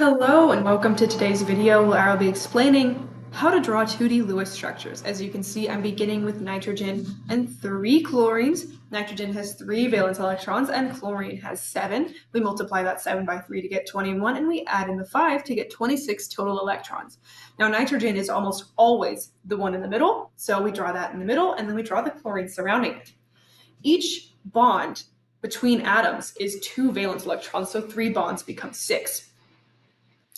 Hello and welcome to today's video where I'll be explaining how to draw 2D Lewis structures. As you can see, I'm beginning with nitrogen and 3 chlorines. Nitrogen has 3 valence electrons and chlorine has 7. We multiply that 7 by 3 to get 21 and we add in the 5 to get 26 total electrons. Now nitrogen is almost always the one in the middle, so we draw that in the middle and then we draw the chlorine surrounding it. Each bond between atoms is 2 valence electrons, so 3 bonds become 6.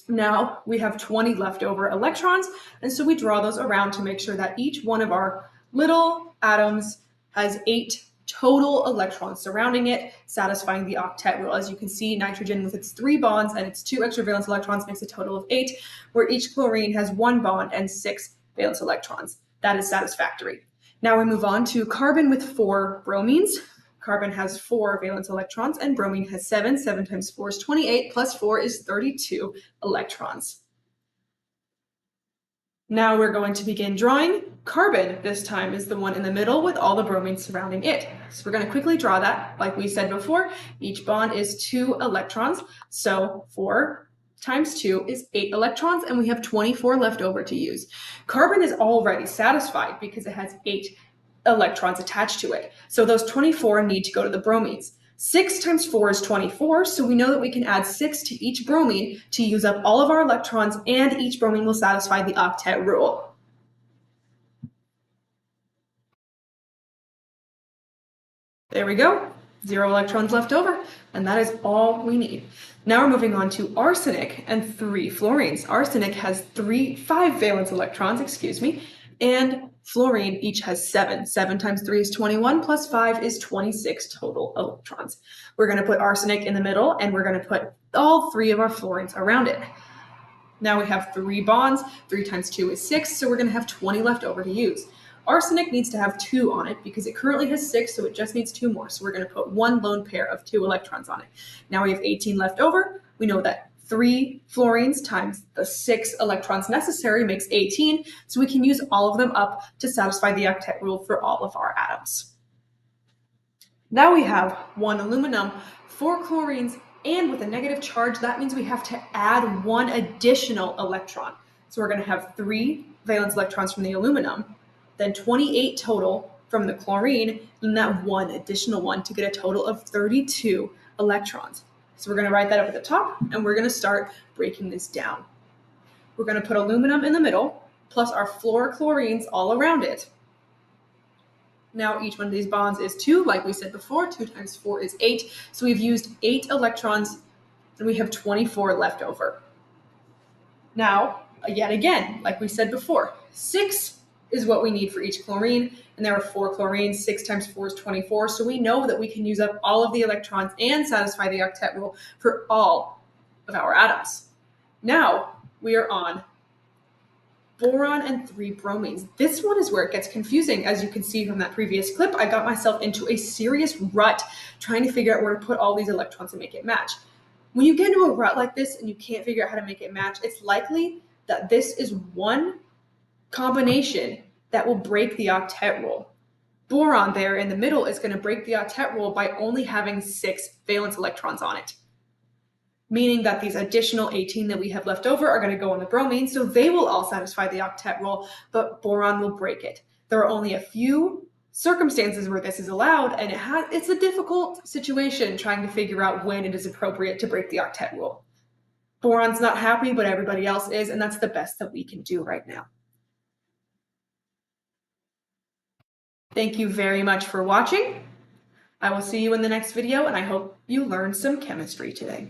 Now we have 20 leftover electrons, and so we draw those around to make sure that each one of our little atoms has 8 total electrons surrounding it, satisfying the octet rule. As you can see, nitrogen with its 3 bonds and its 2 extra valence electrons makes a total of 8, where each chlorine has 1 bond and 6 valence electrons. That is satisfactory. Now we move on to carbon with 4 bromines. Carbon has 4 valence electrons and bromine has 7. 7 times 4 is 28, plus 4 is 32 electrons. Now we're going to begin drawing. Carbon this time is the one in the middle with all the bromines surrounding it. So we're going to quickly draw that. Like we said before, each bond is 2 electrons. So 4 times 2 is 8 electrons, and we have 24 left over to use. Carbon is already satisfied because it has 8 electrons attached to it. So those 24 need to go to the bromines. 6 times 4 is 24, so we know that we can add 6 to each bromine to use up all of our electrons, and each bromine will satisfy the octet rule. There we go. 0 electrons left over, and that is all we need. Now we're moving on to arsenic and 3 fluorines. Arsenic has 5 valence electrons, and fluorine each has 7. 7 times 3 is 21, plus 5 is 26 total electrons. We're going to put arsenic in the middle, and we're going to put all 3 of our fluorines around it. Now we have 3 bonds. 3 times 2 is 6, so we're going to have 20 left over to use. Arsenic needs to have 2 on it because it currently has 6, so it just needs 2 more. So we're going to put 1 lone pair of 2 electrons on it. Now we have 18 left over. We know that 3 fluorines times the 6 electrons necessary makes 18, so we can use all of them up to satisfy the octet rule for all of our atoms. Now we have 1 aluminum, 4 chlorines, and with a negative charge, that means we have to add 1 additional electron. So we're going to have 3 valence electrons from the aluminum, then 28 total from the chlorine, and that 1 additional one to get a total of 32 electrons. So we're going to write that up at the top, and we're going to start breaking this down. We're going to put aluminum in the middle, plus our fluorochlorines all around it. Now each one of these bonds is 2, like we said before. 2 times 4 is 8, so we've used 8 electrons, and we have 24 left over. Now, yet again, like we said before, 6 is what we need for each chlorine, and there are 4 chlorines. 6 times 4 is 24, so we know that we can use up all of the electrons and satisfy the octet rule for all of our atoms. Now we are on boron and 3 bromines. This one is where it gets confusing. As you can see from that previous clip, I got myself into a serious rut trying to figure out where to put all these electrons and make it match. When you get into a rut like this and you can't figure out how to make it match, it's likely that this is one combination that will break the octet rule. Boron there in the middle is going to break the octet rule by only having 6 valence electrons on it, meaning that these additional 18 that we have left over are going to go on the bromine, so they will all satisfy the octet rule, but boron will break it. There are only a few circumstances where this is allowed, and it's a difficult situation trying to figure out when it is appropriate to break the octet rule. Boron's not happy, but everybody else is, and that's the best that we can do right now. Thank you very much for watching. I will see you in the next video, and I hope you learned some chemistry today.